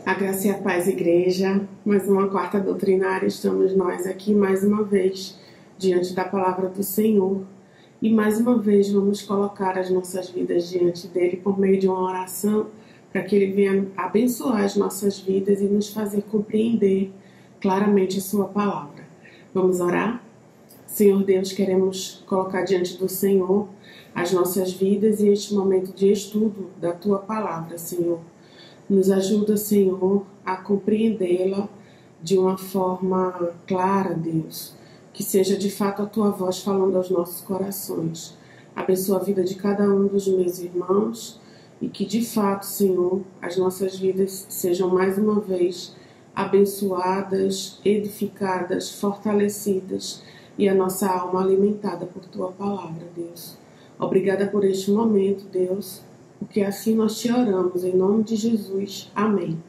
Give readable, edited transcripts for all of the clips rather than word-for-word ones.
A graça e a paz, igreja. Mais uma quarta doutrinária, estamos nós aqui mais uma vez diante da palavra do Senhor. E mais uma vez vamos colocar as nossas vidas diante dele por meio de uma oração, para que ele venha abençoar as nossas vidas e nos fazer compreender claramente a sua palavra. Vamos orar? Senhor Deus, queremos colocar diante do Senhor as nossas vidas e este momento de estudo da tua palavra, Senhor. Nos ajuda, Senhor, a compreendê-la de uma forma clara, Deus. Que seja de fato a tua voz falando aos nossos corações. Abençoa a vida de cada um dos meus irmãos e que de fato, Senhor, as nossas vidas sejam mais uma vez abençoadas, edificadas, fortalecidas e a nossa alma alimentada por tua palavra, Deus. Obrigada por este momento, Deus. Porque assim nós te oramos, em nome de Jesus. Amém.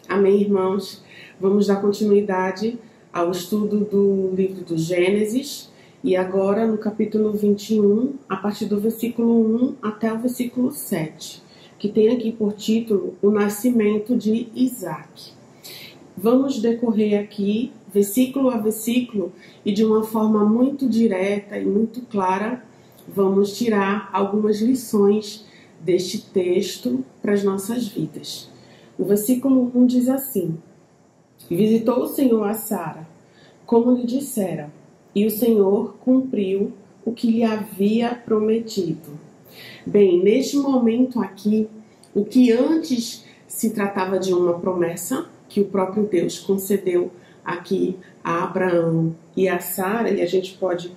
Amém, irmãos. Vamos dar continuidade ao estudo do livro do Gênesis. E agora no capítulo 21, a partir do versículo 1 até o versículo 7. Que tem aqui por título o nascimento de Isaac. Vamos decorrer aqui, versículo a versículo, e de uma forma muito direta e muito clara, vamos tirar algumas lições deste texto para as nossas vidas. O versículo 1 diz assim: Visitou o Senhor a Sara, como lhe dissera, e o Senhor cumpriu o que lhe havia prometido. Bem, neste momento aqui, o que antes se tratava de uma promessa que o próprio Deus concedeu aqui a Abraão e a Sara, e a gente pode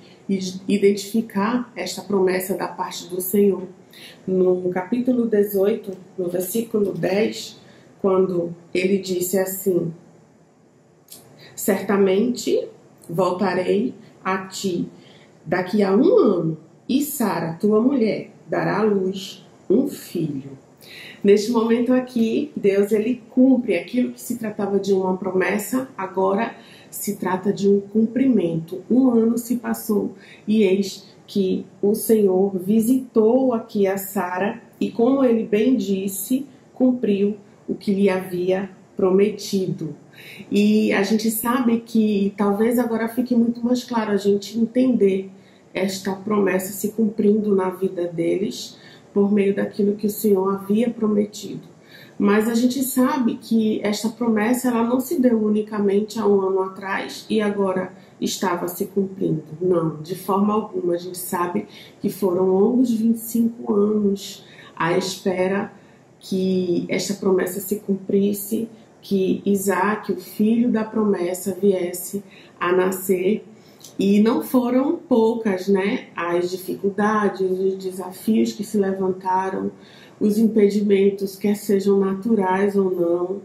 identificar esta promessa da parte do Senhor no capítulo 18, no versículo 10, quando ele disse assim: Certamente voltarei a ti daqui a 1 ano, e Sara, tua mulher, dará à luz um filho. Neste momento aqui, Deus ele cumpre aquilo que se tratava de uma promessa, agora se trata de um cumprimento. 1 ano se passou e eis que o Senhor visitou aqui a Sara e, como ele bem disse, cumpriu o que lhe havia prometido. E a gente sabe que talvez agora fique muito mais claro a gente entender esta promessa se cumprindo na vida deles por meio daquilo que o Senhor havia prometido. Mas a gente sabe que esta promessa ela não se deu unicamente há 1 ano atrás e agora estava se cumprindo. Não, de forma alguma. A gente sabe que foram longos 25 anos à espera que esta promessa se cumprisse, que Isaac, o filho da promessa, viesse a nascer. E não foram poucas, né? As dificuldades, os desafios que se levantaram, os impedimentos, quer sejam naturais ou não,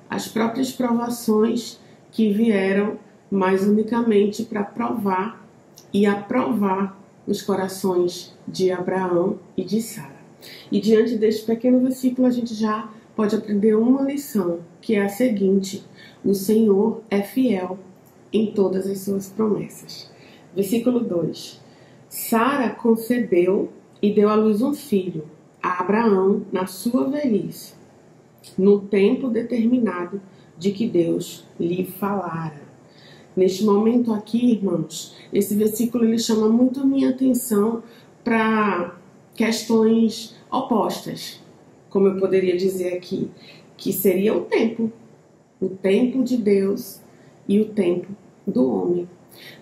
as próprias provações que vieram, mas unicamente para provar e aprovar os corações de Abraão e de Sara. E diante deste pequeno versículo a gente já pode aprender uma lição, que é a seguinte: o Senhor é fiel em todas as suas promessas. Versículo 2. Sara concebeu e deu à luz um filho, a Abraão, na sua velhice, no tempo determinado de que Deus lhe falara. Neste momento aqui, irmãos, esse versículo ele chama muito a minha atenção para questões opostas, como eu poderia dizer aqui, que seria o tempo de Deus e o tempo do homem.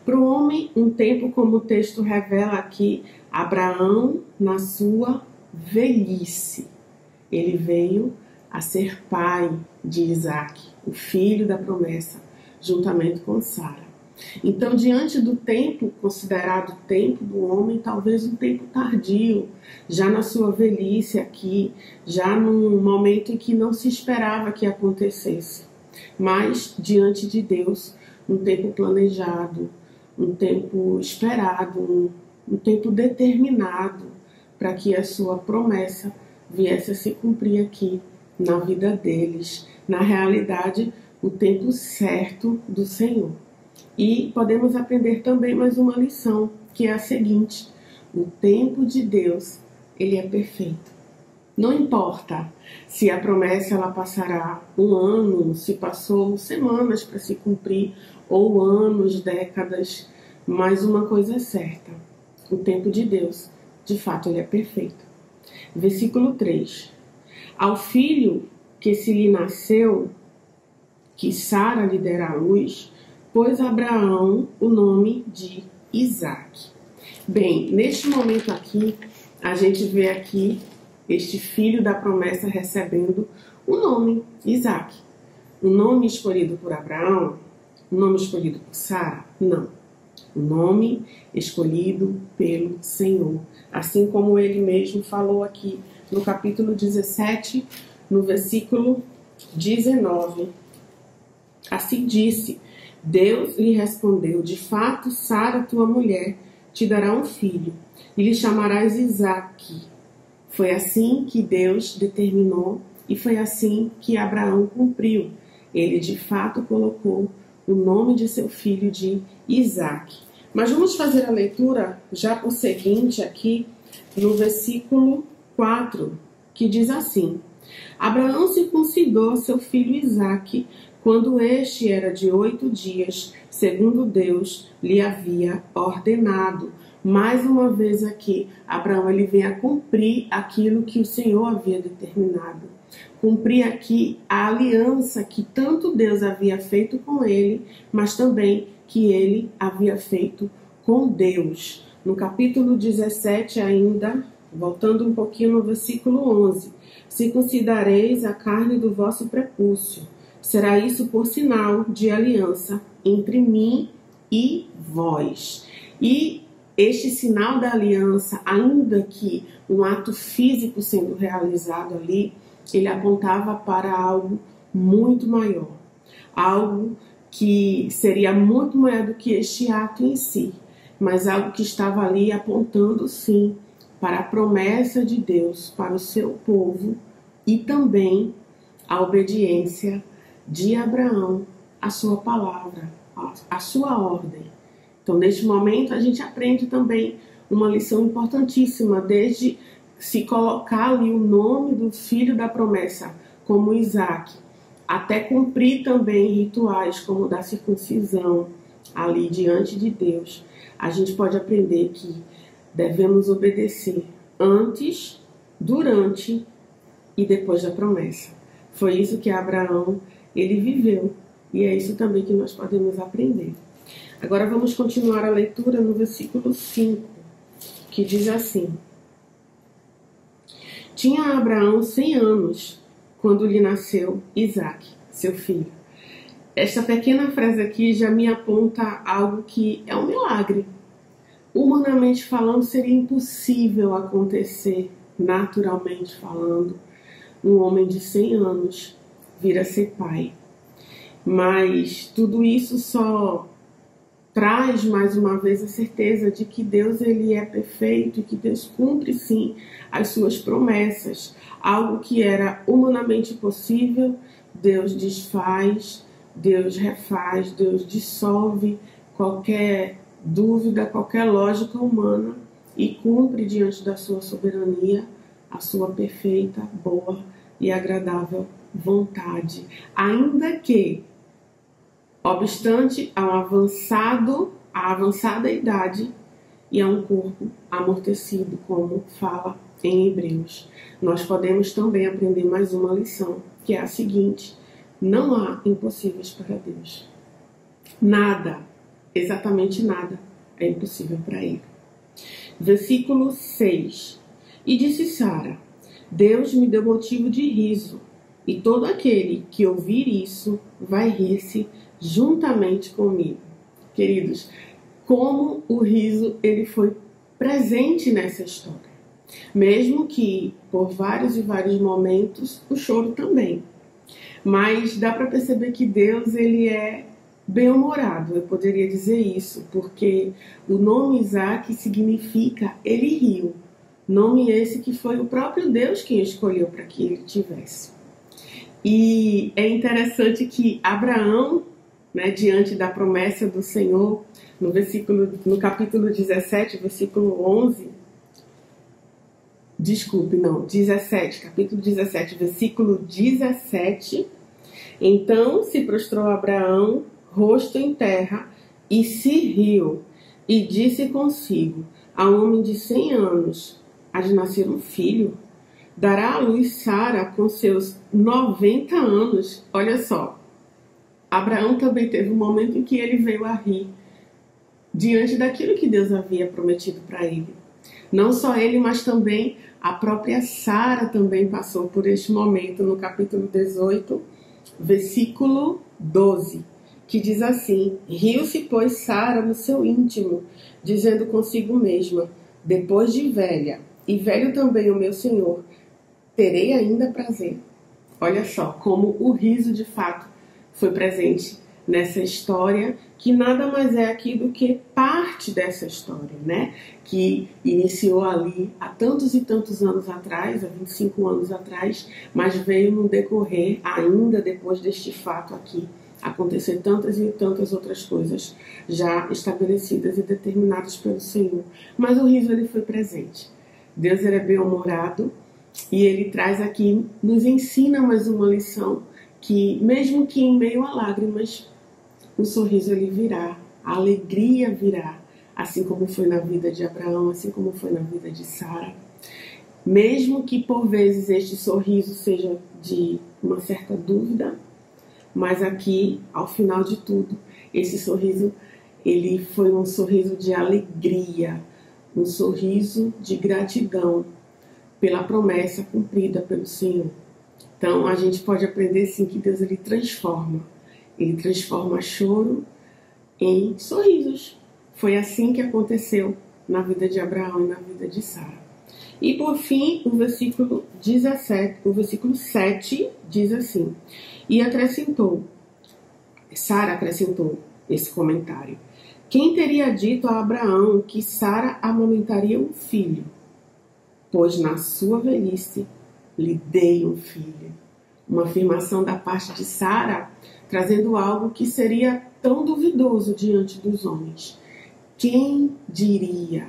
Para o homem, um tempo, como o texto revela aqui, Abraão na sua velhice. Ele veio a ser pai de Isaac, o filho da promessa, juntamente com Sara. Então, diante do tempo considerado tempo do homem, talvez um tempo tardio, já na sua velhice aqui, já num momento em que não se esperava que acontecesse. Mas, diante de Deus, um tempo planejado, um tempo esperado, um tempo determinado para que a sua promessa viesse a se cumprir aqui na vida deles. Na realidade, o tempo certo do Senhor. E podemos aprender também mais uma lição, que é a seguinte: o tempo de Deus, ele é perfeito. Não importa se a promessa ela passará um ano, se passou semanas para se cumprir, ou anos, décadas, mas uma coisa é certa: o tempo de Deus, de fato, ele é perfeito. Versículo 3. Ao filho que se lhe nasceu, que Sara lhe dera à luz, pôs Abraão o nome de Isaque. Bem, neste momento aqui, a gente vê aqui este filho da promessa recebendo o nome Isaque. O nome escolhido por Abraão? O nome escolhido por Sara? Não. O nome escolhido pelo Senhor. Assim como ele mesmo falou aqui no capítulo 17, no versículo 19. Assim disse: Deus lhe respondeu: de fato, Sara, tua mulher, te dará um filho, e lhe chamarás Isaque. Foi assim que Deus determinou, e foi assim que Abraão cumpriu. Ele, de fato, colocou o nome de seu filho de Isaque. Mas vamos fazer a leitura já por seguinte aqui, no versículo 4, que diz assim: Abraão circuncidou seu filho Isaque, quando este era de 8 dias, segundo Deus lhe havia ordenado. Mais uma vez aqui, Abraão ele vem a cumprir aquilo que o Senhor havia determinado. Cumprir aqui a aliança que tanto Deus havia feito com ele, mas também que ele havia feito com Deus. No capítulo 17 ainda, voltando um pouquinho no versículo 11, circuncidareis a carne do vosso prepúcio. Será isso por sinal de aliança entre mim e vós. E este sinal da aliança, ainda que um ato físico sendo realizado ali, ele apontava para algo muito maior. Algo que seria muito maior do que este ato em si, mas algo que estava ali apontando sim para a promessa de Deus para o seu povo e também a obediência de Abraão à sua palavra, à sua ordem. Então, neste momento, a gente aprende também uma lição importantíssima, desde se colocar ali o nome do filho da promessa como Isaque, até cumprir também rituais como o da circuncisão ali diante de Deus. A gente pode aprender que devemos obedecer antes, durante e depois da promessa. Foi isso que Abraão ele viveu, e é isso também que nós podemos aprender. Agora vamos continuar a leitura no versículo 5, que diz assim: Tinha Abraão 100 anos quando lhe nasceu Isaque, seu filho. Esta pequena frase aqui já me aponta algo que é um milagre. Humanamente falando, seria impossível acontecer, naturalmente falando, um homem de 100 anos vir a ser pai. Mas tudo isso só traz mais uma vez a certeza de que Deus ele é perfeito e que Deus cumpre sim as suas promessas. Algo que era humanamente possível, Deus desfaz, Deus refaz, Deus dissolve qualquer dúvida, qualquer lógica humana e cumpre diante da sua soberania a sua perfeita, boa e agradável vontade. Ainda que, obstante a avançada idade e a um corpo amortecido, como fala em Hebreus. Nós podemos também aprender mais uma lição, que é a seguinte: não há impossíveis para Deus. Nada, exatamente nada, é impossível para Ele. Versículo 6. E disse Sara: Deus me deu motivo de riso, e todo aquele que ouvir isso vai rir-se juntamente comigo. Queridos, como o riso ele foi presente nessa história. Mesmo que por vários e vários momentos o choro também. Mas dá para perceber que Deus ele é bem-humorado, eu poderia dizer isso, porque o nome Isaque significa ele riu. Nome esse que foi o próprio Deus quem escolheu para que ele tivesse. E é interessante que Abraão, né, diante da promessa do Senhor, no capítulo 17, versículo 11, capítulo 17, versículo 17, então se prostrou Abraão, rosto em terra, e se riu, e disse consigo, a um homem de 100 anos, há de nascer um filho, dará à luz Sara com seus 90 anos. Olha só, Abraão também teve um momento em que ele veio a rir, diante daquilo que Deus havia prometido para ele. Não só ele, mas também a própria Sara também passou por este momento, no capítulo 18, versículo 12, que diz assim, riu-se, pois, Sara no seu íntimo, dizendo consigo mesma, depois de velha, e velho também o meu senhor, terei ainda prazer. Olha só, como o riso de fato foi presente nessa história, que nada mais é aqui do que parte dessa história, né? Que iniciou ali há tantos e tantos anos atrás, há 25 anos atrás, mas veio no decorrer, ainda depois deste fato aqui, acontecer tantas e tantas outras coisas já estabelecidas e determinadas pelo Senhor. Mas o riso ele foi presente. Deus ele é bem-humorado e ele traz aqui, nos ensina mais uma lição, que mesmo que em meio a lágrimas, o sorriso ele virá, a alegria virá, assim como foi na vida de Abraão, assim como foi na vida de Sara. Mesmo que por vezes este sorriso seja de uma certa dúvida, mas aqui, ao final de tudo, esse sorriso ele foi um sorriso de alegria, um sorriso de gratidão pela promessa cumprida pelo Senhor. Então a gente pode aprender sim que Deus ele transforma choro em sorrisos. Foi assim que aconteceu na vida de Abraão e na vida de Sara. E por fim, o versículo 7 diz assim, e Sara acrescentou esse comentário, quem teria dito a Abraão que Sara amamentaria um filho? Pois na sua velhice lhe dei um filho. Uma afirmação da parte de Sara, trazendo algo que seria tão duvidoso diante dos homens. Quem diria,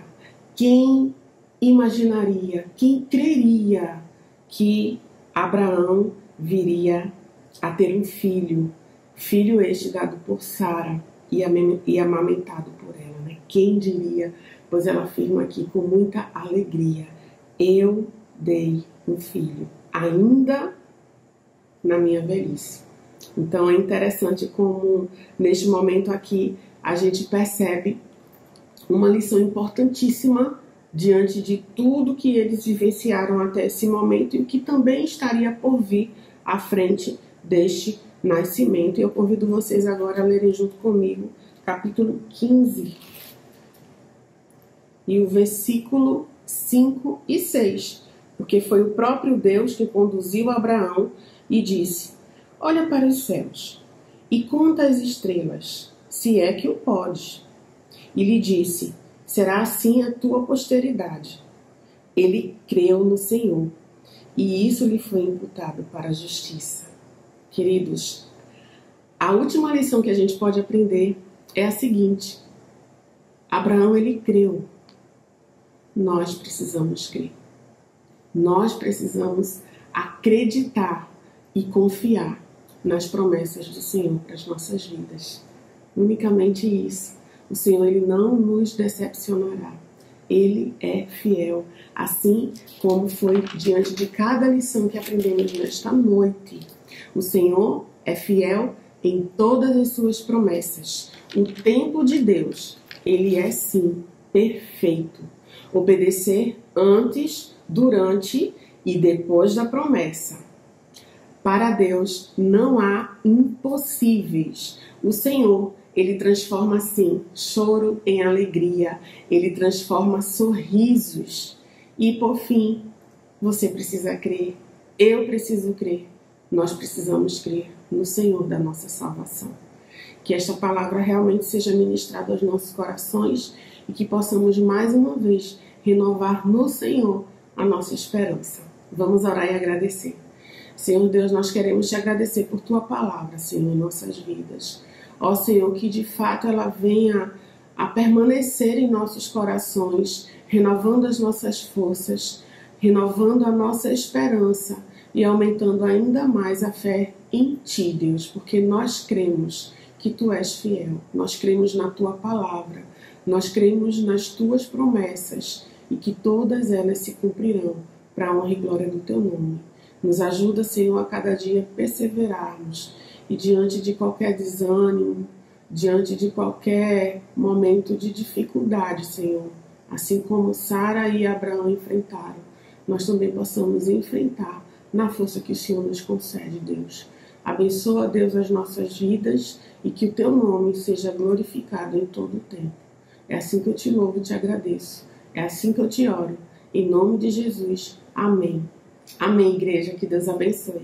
quem imaginaria, quem creria que Abraão viria a ter um filho este dado por Sara e amamentado por ela, né? Quem diria? Pois ela afirma aqui com muita alegria, eu dei um filho, ainda na minha velhice. Então é interessante como neste momento aqui a gente percebe uma lição importantíssima diante de tudo que eles vivenciaram até esse momento e que também estaria por vir à frente deste nascimento. E eu convido vocês agora a lerem junto comigo capítulo 15 e o versículo 5 e 6, porque foi o próprio Deus que conduziu Abraão e disse, olha para os céus e conta as estrelas, se é que o podes. E lhe disse, será assim a tua posteridade. Ele creu no Senhor, e isso lhe foi imputado para a justiça. Queridos, a última lição que a gente pode aprender é a seguinte, Abraão ele creu, nós precisamos crer. Nós precisamos acreditar e confiar nas promessas do Senhor para as nossas vidas. Unicamente isso. O Senhor ele não nos decepcionará. Ele é fiel, assim como foi diante de cada lição que aprendemos nesta noite. O Senhor é fiel em todas as suas promessas. O tempo de Deus, ele é sim perfeito. Obedecer antes, durante e depois da promessa. Para Deus não há impossíveis. O Senhor, ele transforma sim choro em alegria. Ele transforma sorrisos. E por fim, você precisa crer. Eu preciso crer. Nós precisamos crer no Senhor da nossa salvação. Que esta palavra realmente seja ministrada aos nossos corações e que possamos mais uma vez renovar no Senhor a nossa esperança. Vamos orar e agradecer. Senhor Deus, nós queremos te agradecer por tua palavra, Senhor, em nossas vidas. Ó Senhor, que de fato ela venha a permanecer em nossos corações, renovando as nossas forças, renovando a nossa esperança e aumentando ainda mais a fé em Ti, Deus, porque nós cremos que Tu és fiel, nós cremos na Tua palavra, nós cremos nas Tuas promessas e que todas elas se cumprirão para a honra e glória do Teu nome. Nos ajuda, Senhor, a cada dia perseverarmos e diante de qualquer desânimo, diante de qualquer momento de dificuldade, Senhor, assim como Sara e Abraão enfrentaram, nós também possamos enfrentar na força que o Senhor nos concede, Deus. Abençoa, Deus, as nossas vidas e que o Teu nome seja glorificado em todo o tempo. É assim que eu te louvo e te agradeço. É assim que eu te oro. Em nome de Jesus. Amém. Amém, igreja. Que Deus abençoe.